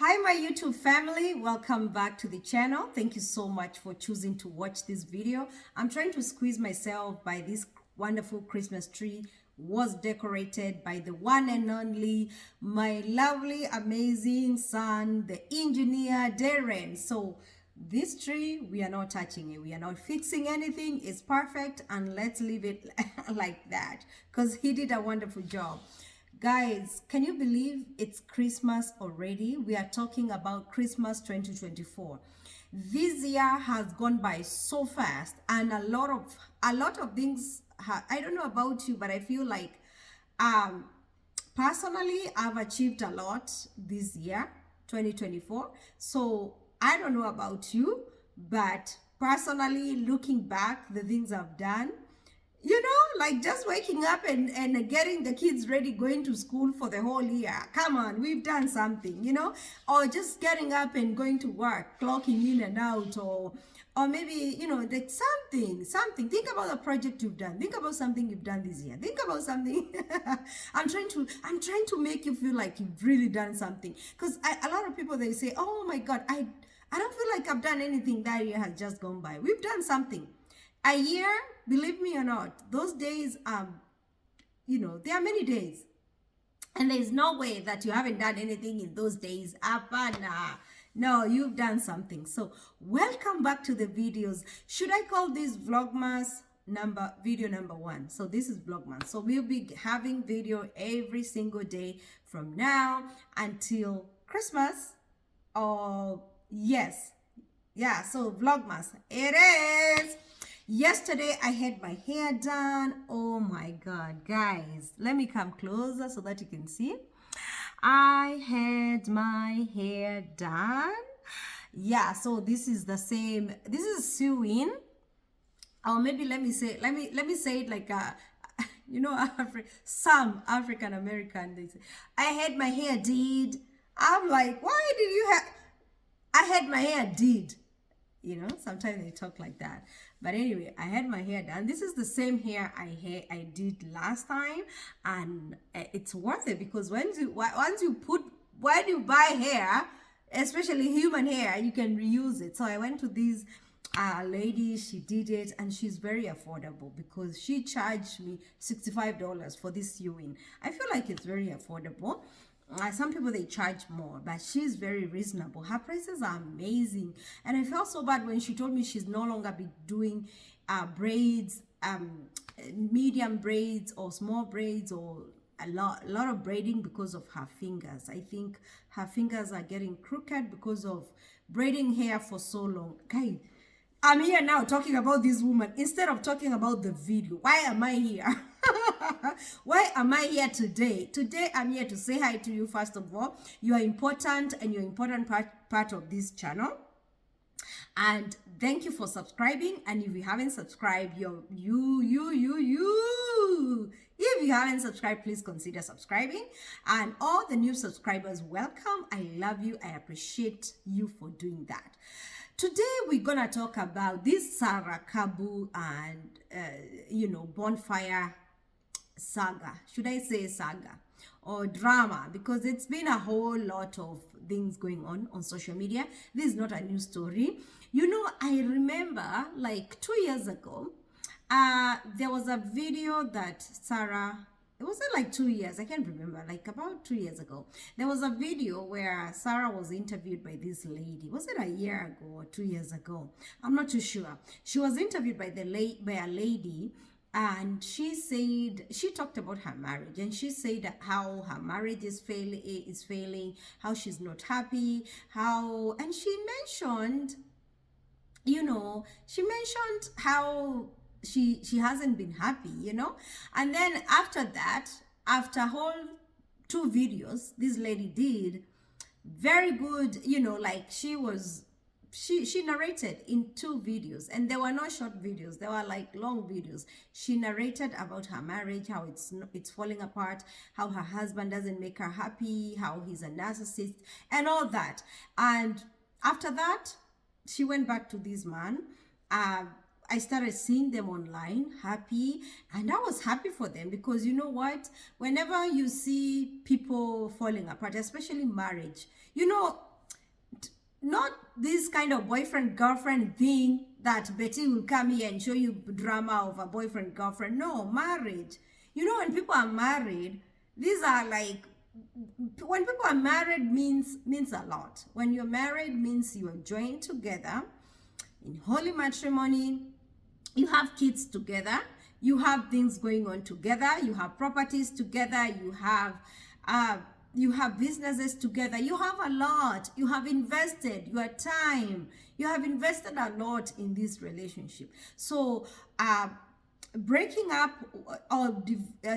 Hi my YouTube family, welcome back to the channel. Thank you so much for choosing to watch this video. I'm trying to squeeze myself by this wonderful Christmas tree was decorated by the one and only my lovely amazing son, the engineer Darren. So this tree, we are not touching it, we are not fixing anything. It's perfect, and let's leave it like that because he did a wonderful job. Guys, can you believe it's Christmas already? We are talking about Christmas 2024. This year has gone by so fast, and a lot of things. I don't know about you, but I feel like um personally I've achieved a lot this year, 2024. So I don't know about you, but personally, looking back, the things I've done, like just waking up and getting the kids ready, going to school for the whole year. Come on, we've done something. Or just getting up and going to work, clocking in and out, or maybe, like something. Think about a project you've done. Think about something you've done this year. Think about something. I'm trying to make you feel like you've really done something. Because a lot of people, they say, oh my God, I don't feel like I've done anything. That year has just gone by. We've done something. A year, believe me or not, those days, there are many days. And there's no way that you haven't done anything in those days. Apana. No, you've done something. So welcome back to the videos. Should I call this vlogmas video number 1? So this is vlogmas. So we'll be having video every single day from now until Christmas. Oh, yes. Yeah, so vlogmas. It is. Yesterday I had my hair done. Oh my God, guys, let me come closer so that you can see. I had my hair done. Yeah, so this is the same. This is sewing, or maybe let me say it like some African American, they say, I had my hair did. I'm like, why did you have? I had my hair did. Sometimes they talk like that. But anyway, I had my hair done. This is the same hair I did last time, and it's worth it because when you buy hair, especially human hair, you can reuse it. So I went to this lady, she did it, and she's very affordable because she charged me $65 for this sewing. I feel like it's very affordable. Some people, they charge more, but she's very reasonable. Her prices are amazing, and I felt so bad when she told me she's no longer be doing braids, medium braids or small braids, or a lot of braiding because of her fingers. I think her fingers are getting crooked because of braiding hair for so long. Okay, I'm here now talking about this woman instead of talking about the video. Why am I here? Why am I here today? Today I'm here to say hi to you. First of all, you are important, and you're important part of this channel. And thank you for subscribing. And if you haven't subscribed, if you haven't subscribed, please consider subscribing. And all the new subscribers, welcome. I love you. I appreciate you for doing that. Today we're gonna talk about this Sarah Kabu and bonfire saga. Should I say saga or drama? Because it's been a whole lot of things going on social media. This is not a new story. I remember like 2 years ago, there was a video that Sarah, it wasn't like 2 years, I can't remember, like about 2 years ago, there was a video where Sarah was interviewed by this lady. Was it a year ago or 2 years ago? I'm not too sure. She was interviewed by a lady, and she talked about her marriage, and she said how her marriage is failing, how she's not happy, and she mentioned how she hasn't been happy, and then after that, after whole 2 videos this lady did, very good, like she narrated in 2 videos, and they were not short videos, they were like long videos. She narrated about her marriage, how it's falling apart, how her husband doesn't make her happy, how he's a narcissist and all that. And after that, she went back to this man. I started seeing them online happy, and I was happy for them, because you know what, whenever you see people falling apart, especially marriage, not this kind of boyfriend girlfriend thing that Betty will come here and show you drama of a boyfriend girlfriend. No, marriage. You know, when people are married, these are like, when people are married means a lot. When you're married means you are joined together in holy matrimony. You have kids together, you have things going on together, you have properties together, you have businesses together, you have a lot, you have invested your time, you have invested a lot in this relationship. So breaking up or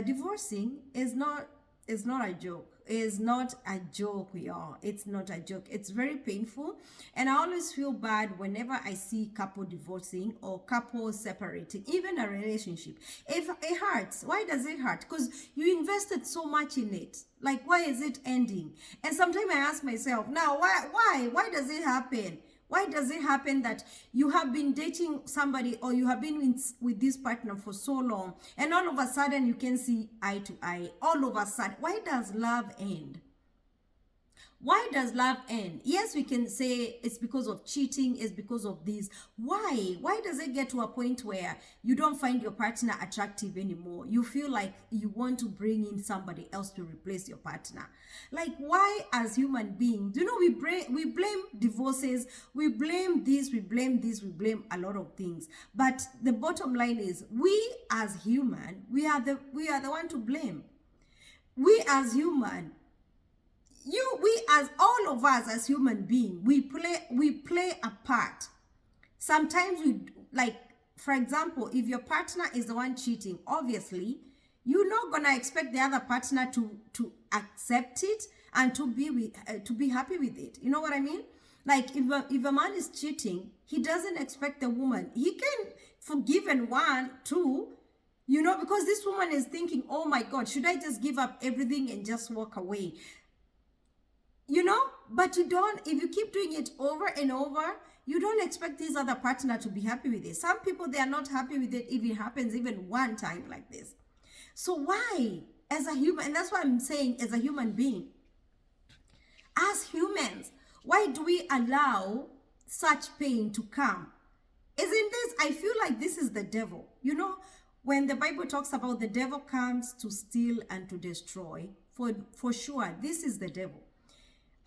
divorcing is not a joke. Is not a joke, y'all. It's not a joke. It's very painful, and I always feel bad whenever I see couple divorcing or couples separating, even a relationship. If it hurts, why does it hurt? Because you invested so much in it. Like, why is it ending? And sometimes I ask myself, now why does it happen? Why does it happen that you have been dating somebody or you have been with this partner for so long, and all of a sudden you can see eye to eye? All of a sudden, why does love end? Why does love end? Yes, we can say it's because of cheating, it's because of this. Why? Why does it get to a point where you don't find your partner attractive anymore? You feel like you want to bring in somebody else to replace your partner. Like, why, as human beings? You know, we blame divorces, we blame this, we blame a lot of things. But the bottom line is, we as human, we are the one to blame. We as human, we as all of us as human beings, we play a part. Sometimes we, like, for example, if your partner is the one cheating, obviously you're not gonna expect the other partner to accept it and to be happy with it. You know what I mean? Like, if a man is cheating, he doesn't expect the woman. He can forgive and one, two, you know, because this woman is thinking, oh my God, should I just give up everything and just walk away? You know, but you don't. If you keep doing it over and over, you don't expect this other partner to be happy with it. Some people, they are not happy with it if it happens even one time like this. So why, as a human, and that's why I'm saying, as a human being, as humans, why do we allow such pain to come? Isn't this, I feel like this is the devil. You know, when the Bible talks about the devil comes to steal and to destroy, for sure, this is the devil.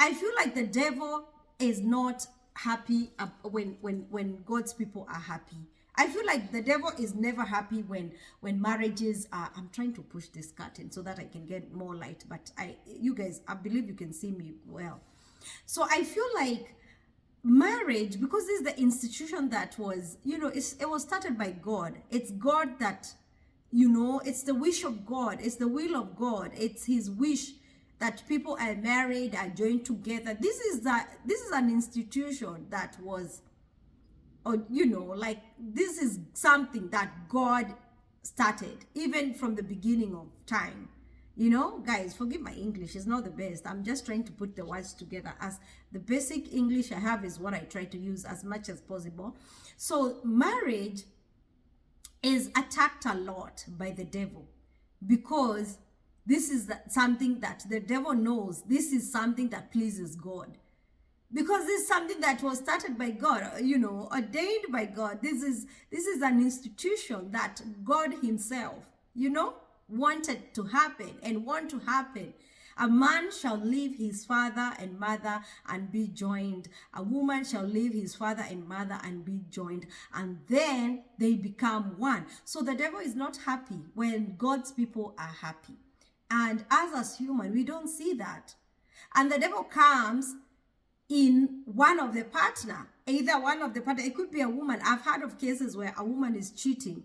I feel like the devil is not happy when God's people are happy. I feel like the devil is never happy when marriages are. I'm trying to push this curtain so that I can get more light, but you guys, I believe you can see me well. So I feel like marriage, because this is the institution that was, you know, it was started by God. It's God that, you know, it's the wish of God. It's the will of God. It's his wish that people are married, are joined together. This is an institution that was, or, you know, like, this is something that God started even from the beginning of time. You know, guys, forgive my English, it's not the best. I'm just trying to put the words together. As the basic English I have is what I try to use as much as possible. So marriage is attacked a lot by the devil, because this is something that the devil knows. This is something that pleases God. Because this is something that was started by God, you know, ordained by God. This is an institution that God himself, you know, wanted to happen and want to happen. A man shall leave his father and mother and be joined. A woman shall leave his father and mother and be joined. And then they become one. So the devil is not happy when God's people are happy. And us as human, we don't see that. And the devil comes in one of the partner, either one of the partner. It could be a woman. I've heard of cases where a woman is cheating.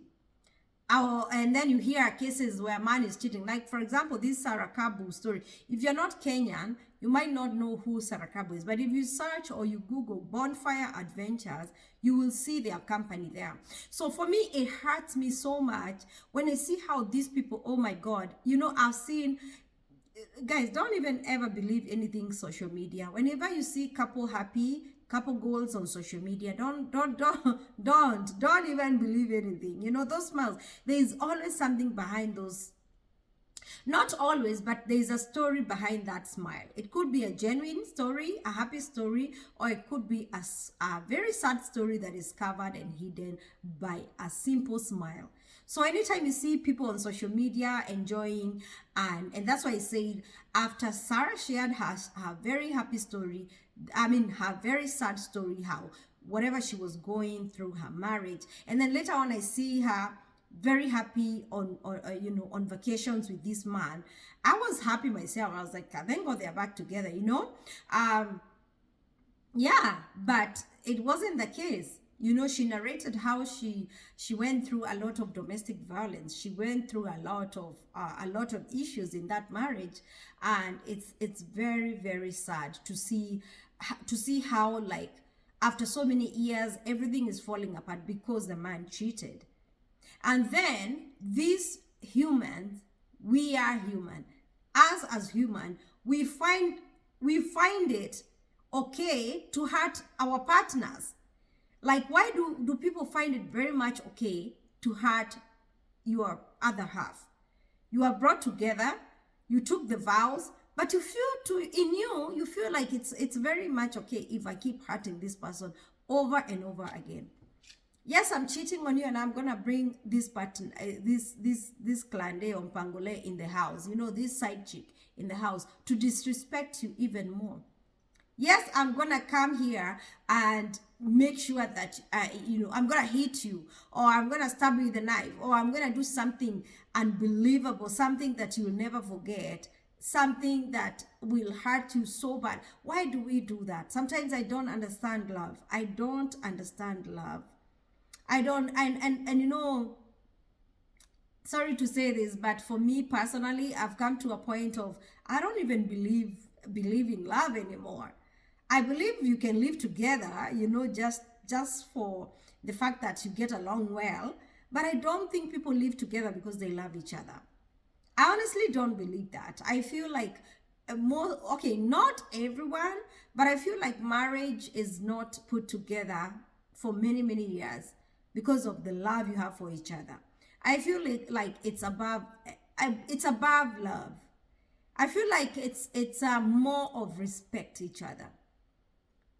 And then you hear cases where a man is cheating. Like, for example, this Sarah Kabu story. If you're not Kenyan, you might not know who Sarah Kabu is. But if you search or you Google Bonfire Adventures, you will see their company there. So for me, it hurts me so much when I see how these people, oh my God, you know, I've seen, guys, don't even ever believe anything social media. Whenever you see couple happy, couple goals on social media, don't even believe anything. You know, those smiles, there is always something behind those Not always, but there's a story behind that smile. It could be a genuine story, a happy story, or it could be a very sad story that is covered and hidden by a simple smile. So anytime you see people on social media enjoying, and that's why I said after Sarah shared her very happy story, I mean her very sad story, how whatever she was going through her marriage, and then later on I see her very happy on vacations with this man. I was happy myself. I was like, thank God they're back together, yeah, but it wasn't the case. She narrated how she went through a lot of domestic violence. She went through a lot of issues in that marriage, and it's very, very sad to see how, like, after so many years everything is falling apart because the man cheated. And then these humans, we are human. Us as human, we find it okay to hurt our partners. Like, why do people find it very much okay to hurt your other half? You are brought together, you took the vows, but you feel like it's very much okay if I keep hurting this person over and over again. Yes, I'm cheating on you, and I'm gonna bring this pattern, this Klande or Pangole in the house, this side chick in the house to disrespect you even more. Yes, I'm gonna come here and make sure that I'm gonna hit you, or I'm gonna stab you with a knife, or I'm gonna do something unbelievable, something that you'll never forget, something that will hurt you so bad. Why do we do that? Sometimes I don't understand love. I don't understand love. I don't, and sorry to say this, but for me personally, I've come to a point of I don't even believe in love anymore. I believe you can live together, just for the fact that you get along well, but I don't think people live together because they love each other. I honestly don't believe that. I feel like not everyone, but I feel like marriage is not put together for many, many years because of the love you have for each other. I feel like it's above love. I feel like it's more of respect each other.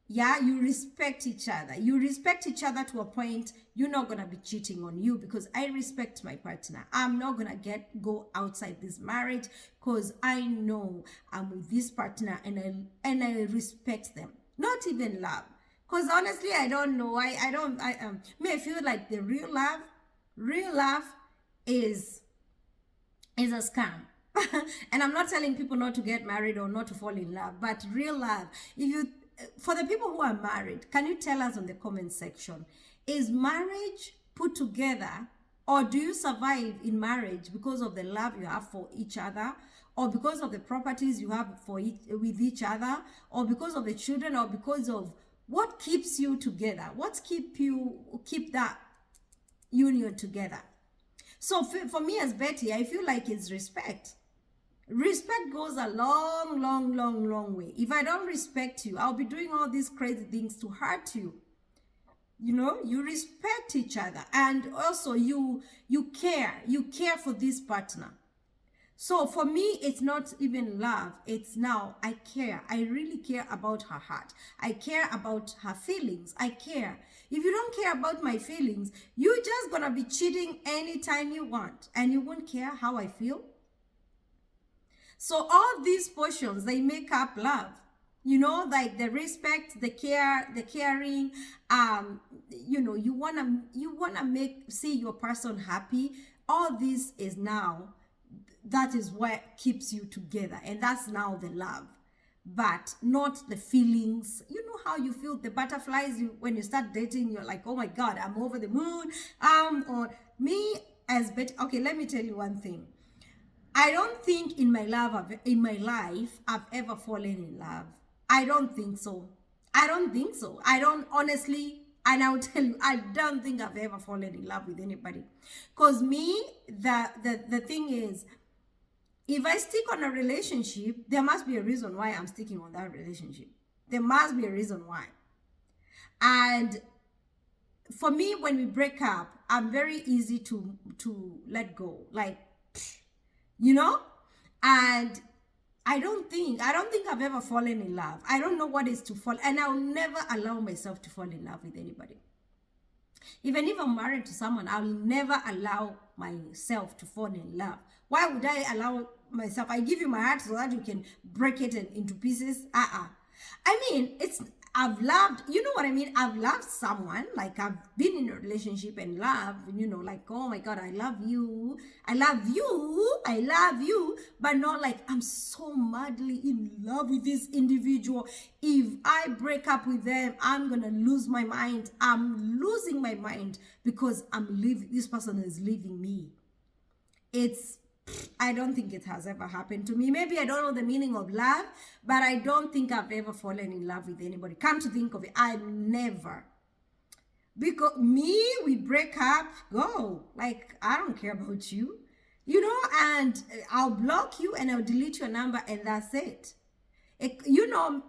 Yeah, you respect each other. You respect each other to a point you're not gonna be cheating on you because I respect my partner. I'm not gonna go outside this marriage because I know I'm with this partner and I respect them. Not even love. Because honestly, I don't know. I feel like the real love is a scam. And I'm not telling people not to get married or not to fall in love, but real love, for the people who are married, can you tell us on the comment section, is marriage put together, or do you survive in marriage because of the love you have for each other, or because of the properties you have with each other, or because of the children, or because of what keeps you together? What keep that union together? So for me as Betty, I feel like it's respect. Respect goes a long, long, long, long way. If I don't respect you, I'll be doing all these crazy things to hurt you. You respect each other, and also you care for this partner. So for me, it's not even love. It's now I care. I really care about her heart. I care about her feelings. I care. If you don't care about my feelings, you're just gonna be cheating anytime you want, and you won't care how I feel. So all these portions, they make up love. Like the respect, the care, the caring. You wanna see your person happy. All this is now. That is what keeps you together, and that's now the love, but not the feelings. You know how you feel the butterflies when you start dating. You're like, oh my God, I'm over the moon. Or me as Betty. Okay, let me tell you one thing. I don't think in my life I've ever fallen in love. I don't think so. I don't honestly. And I'll tell you, I don't think I've ever fallen in love with anybody. Because me, the thing is, if I stick on a relationship, there must be a reason why I'm sticking on that relationship. There must be a reason why. And for me, when we break up, I'm very easy to let go. Like, And I don't think I've ever fallen in love. I don't know what is to fall, and I'll never allow myself to fall in love with anybody. Even if I'm married to someone, I'll never allow myself to fall in love. Why would I allow myself? I give you my heart so that you can break it into pieces. I mean, I've loved, you know what I mean? I've loved someone, like I've been in a relationship and love, you know, like, oh my God, I love you. I love you. I love you. But not like I'm so madly in love with this individual. If I break up with them, I'm going to lose my mind. I'm losing my mind because this person is leaving me. I don't think it has ever happened to me. Maybe I don't know the meaning of love, but I don't think I've ever fallen in love with anybody. Come to think of it, I've never. Because we break up, go. Like, I don't care about you, you know, and I'll block you and I'll delete your number and that's it. You know,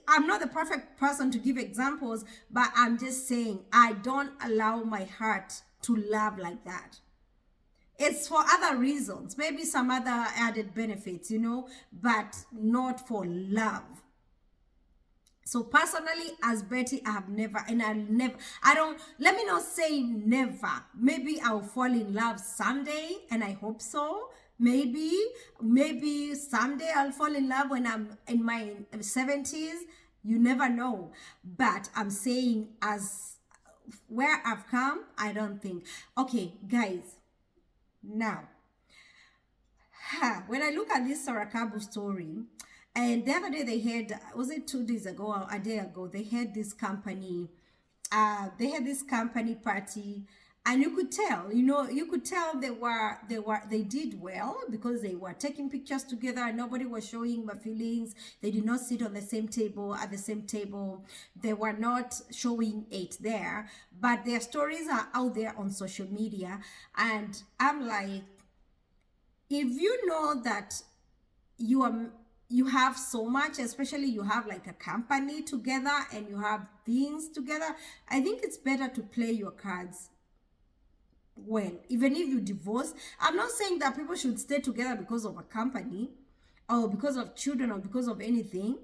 I'm not the perfect person to give examples, but I'm just saying I don't allow my heart to love like that. It's for other reasons, maybe some other added benefits, you know, but not for love. So personally, as Betty, I have never, and let me not say never. Maybe I'll fall in love someday, and I hope so. Maybe someday I'll fall in love when I'm in my 70s. You never know. But I'm saying, as where I've come, I don't think. Okay, guys. Now, when I look at this Sarah Kabu story, and the other day they had, was it 2 days ago or a day ago, they had this company party, and you could tell, you know, they did well because they were taking pictures together and nobody was showing my feelings. They did not sit on the same table, at the same table. They were not showing it there, but their stories are out there on social media. And I'm like, if you know that you have so much, especially you have like a company together and you have things together, I think it's better to play your cards well. Even if you divorce, I'm not saying that people should stay together because of a company or because of children or because of anything.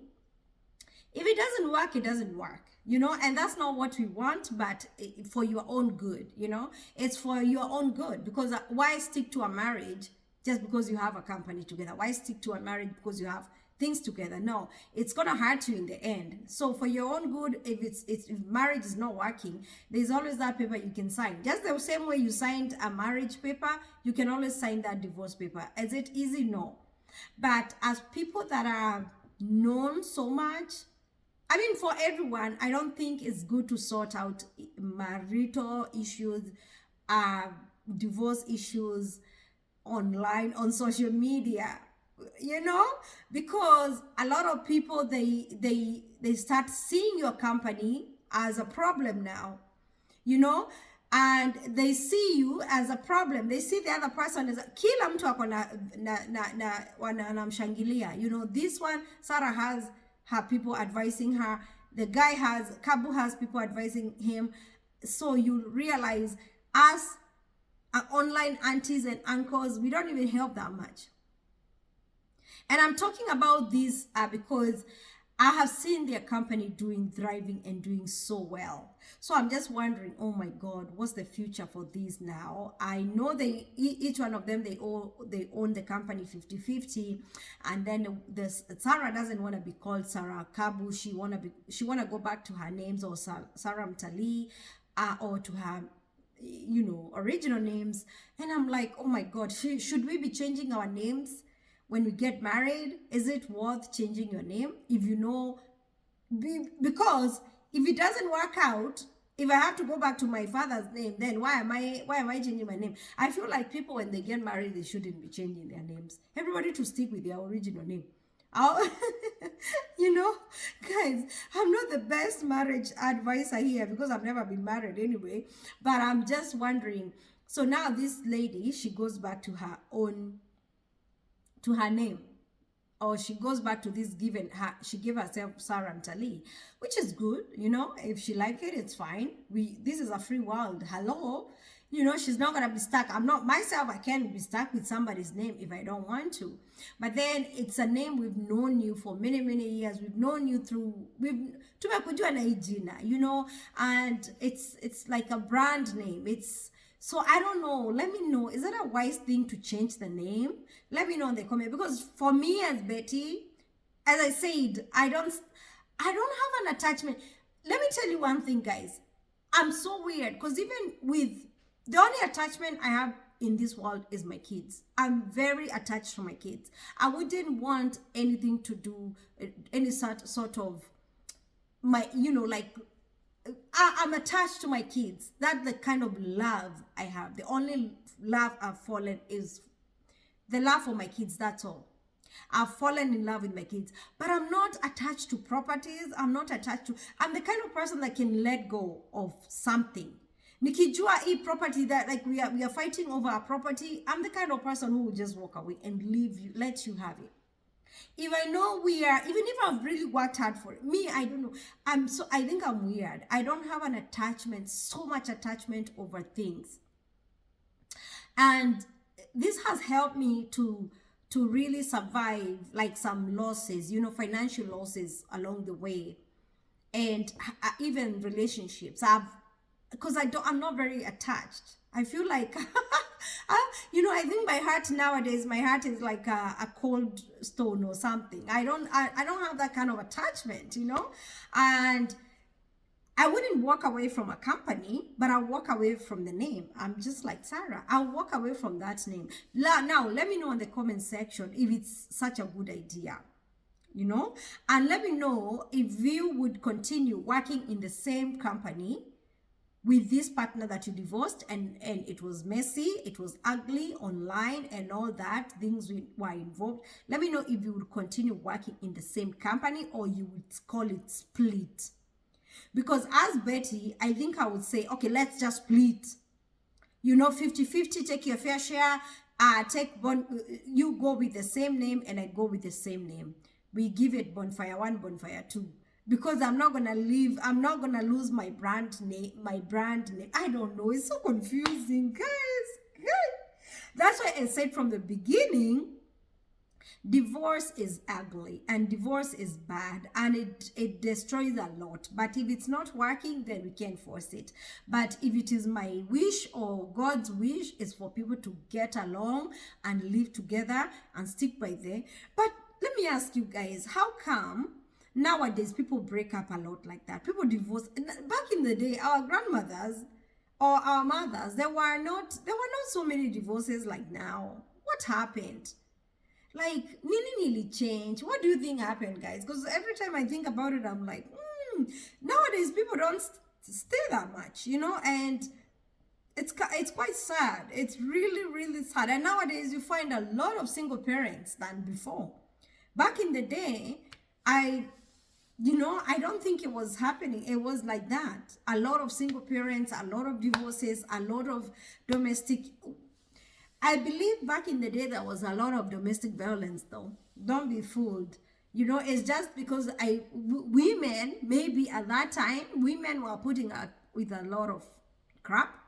If it doesn't work, it doesn't work, you know, and that's not what we want. But for your own good, you know, it's for your own good. Because why stick to a marriage just because you have a company together? Why stick to a marriage because you have things together? No, it's gonna hurt you in the end. So for your own good, if marriage is not working, there's always that paper you can sign. Just the same way you signed a marriage paper, you can always sign that divorce paper. Is it easy? No. But as people that are known so much, I mean, for everyone, I don't think it's good to sort out marital issues, divorce issues online, on social media, you know, because a lot of people, they start seeing your company as a problem now, you know, and they see you as a problem. They see the other person as kila mtu ako wanamshangilia, you know. This one, Sarah has her people advising her, the guy Kabu has people advising him. So you realize, us online aunties and uncles, we don't even help that much. And I'm talking about this because I have seen their company thriving and doing so well. So I'm just wondering, oh my God, what's the future for these now? I know each one of them, they own the company 50-50, and then Sarah doesn't want to be called Sarah Kabu. She wanna go back to her names, or Sarah Mtali, or to her, you know, original names. And I'm like, oh my God, should we be changing our names when we get married? Is it worth changing your name? If you know, because if it doesn't work out, if I have to go back to my father's name, then why am I changing my name? I feel like people, when they get married, they shouldn't be changing their names. Everybody to stick with their original name. You know, guys, I'm not the best marriage advisor here because I've never been married anyway, but I'm just wondering. So now this lady, she goes back to her name, or she goes back to this she gave herself Sarah Mtali, which is good, you know. If she like it, it's fine. This is a free world. Hello, she's not going to be stuck. I'm not myself. I can't be stuck with somebody's name if I don't want to. But then it's a name we've known you for many, many years. We've known you tumekujua na hii jina, and it's like a brand name. So I don't know. Let me know. Is that a wise thing to change the name? Let me know in the comment. Because for me as Betty, as I said, I don't have an attachment. Let me tell you one thing, guys. I'm so weird because even with the only attachment I have in this world is my kids. I'm very attached to my kids. I wouldn't want anything to do, any sort of my, like, I'm attached to my kids. That's the kind of love I have. The only love I've fallen is the love for my kids. That's all. I've fallen in love with my kids, but I'm not attached to properties. I'm the kind of person that can let go of something. Nikijua property that, like, we are fighting over a property, I'm the kind of person who will just walk away and leave you, let you have it. If I know even if I've really worked hard for it, I don't know. I think I'm weird. I don't have an attachment, so much attachment over things. And this has helped me to really survive, like, some losses, financial losses along the way, and even relationships. Because I'm not very attached. I feel like, I think my heart nowadays, is like a cold stone or something. I don't have that kind of attachment, and I wouldn't walk away from a company, but I'll walk away from the name. I'm just like Sarah. I'll walk away from that name. Now, let me know in the comment section if it's such a good idea, and let me know if you would continue working in the same company with this partner that you divorced, and it was messy, it was ugly online and all that, things were involved. Let me know if you would continue working in the same company or you would call it split. Because as Betty, I think I would say, okay, let's just split. 50-50, take your fair share. You go with the same name and I go with the same name. We give it Bonfire 1, Bonfire 2. Because I'm not gonna lose my brand name. I don't know. It's so confusing, guys. That's why I said from the beginning, divorce is ugly and divorce is bad and it destroys a lot. But if it's not working, then we can't force it. But if it is my wish or God's wish is for people to get along and live together and stick by there. But let me ask you guys, how come nowadays people break up a lot like that? People divorce. Back in the day, our grandmothers or our mothers, there were not so many divorces like now. What happened? Like, nili changed. What do you think happened, guys? Because every time I think about it, I'm like, nowadays people don't stay that much, and it's quite sad. It's really, really sad. And nowadays you find a lot of single parents than before. Back in the day, I don't think it was happening. It was like that. A lot of single parents, a lot of divorces, a lot of domestic. I believe back in the day there was a lot of domestic violence, though. Don't be fooled. It's just because women, maybe at that time, women were putting up with a lot of crap.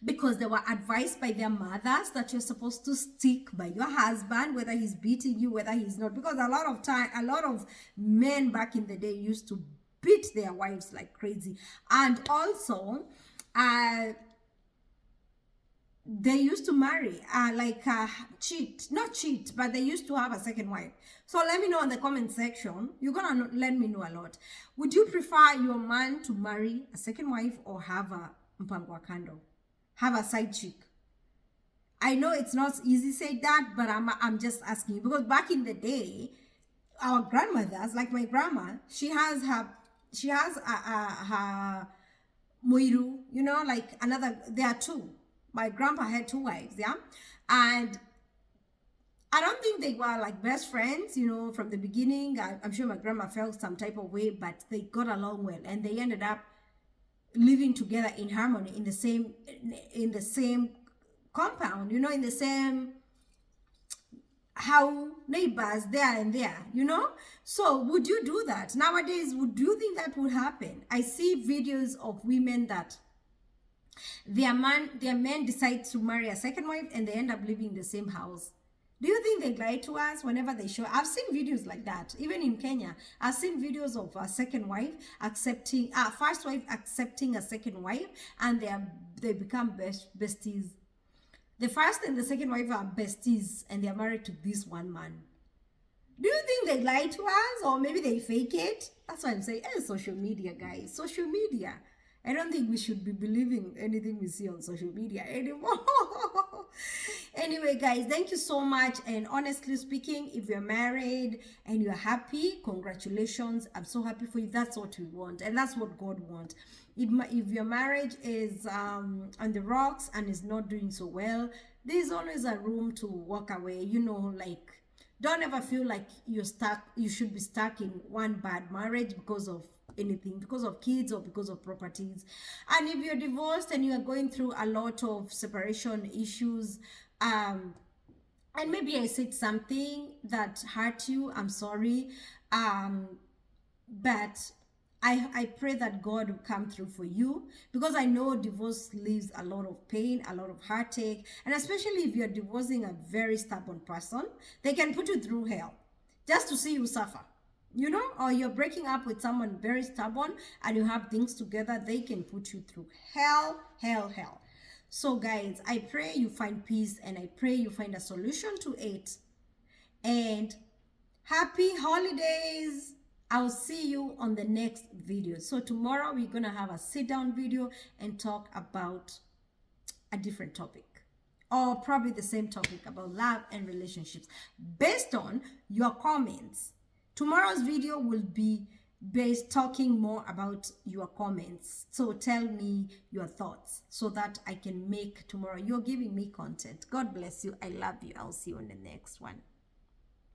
Because they were advised by their mothers that you're supposed to stick by your husband, whether he's beating you, whether he's not. Because a lot of men back in the day used to beat their wives like crazy. And also, they used to marry, not cheat, but they used to have a second wife. So let me know in the comment section. You're gonna let me know a lot. Would you prefer your man to marry a second wife or have a mpango wa kando? Have a side chick? I know it's not easy to say that, but I'm just asking you, because back in the day, our grandmothers, like my grandma, she has her muiru, like another. There are two. My grandpa had two wives, yeah, and I don't think they were like best friends, from the beginning. I'm sure my grandma felt some type of way, but they got along well, and they ended up living together in harmony in the same compound, in the same how neighbors there and there, So would you do that nowadays? Would you think that would happen? I see videos of women that Their men decide to marry a second wife and they end up living in the same house. Do you think they lie to us whenever they show? I've seen videos like that. Even in Kenya, I've seen videos of a second wife accepting, first wife accepting a second wife, and they become besties. The first and the second wife are besties, and they are married to this one man. Do you think they lie to us, or maybe they fake it? That's why I'm saying, social media, guys, social media. I don't think we should be believing anything we see on social media anymore. Anyway, guys, thank you so much. And honestly speaking, if you're married and you're happy, congratulations. I'm so happy for you. That's what we want. And that's what God wants. If your marriage is on the rocks and is not doing so well, there's always a room to walk away. You know, like, don't ever feel like you're stuck. You should be stuck in one bad marriage because of anything, because of kids or because of properties. And if you're divorced and you are going through a lot of separation issues, and maybe I said something that hurt you, I'm sorry, but I pray that God will come through for you, because I know divorce leaves a lot of pain, a lot of heartache, and especially if you're divorcing a very stubborn person, they can put you through hell just to see you suffer. You know, or you're breaking up with someone very stubborn and you have things together, they can put you through hell, hell, hell. So guys, I pray you find peace, and I pray you find a solution to it. And happy holidays. I'll see you on the next video. So tomorrow we're gonna have a sit down video and talk about a different topic, or probably the same topic about love and relationships based on your comments. Tomorrow's video will be based talking more about your comments. So tell me your thoughts so that I can make tomorrow. You're giving me content. God bless you. I love you. I'll see you on the next one.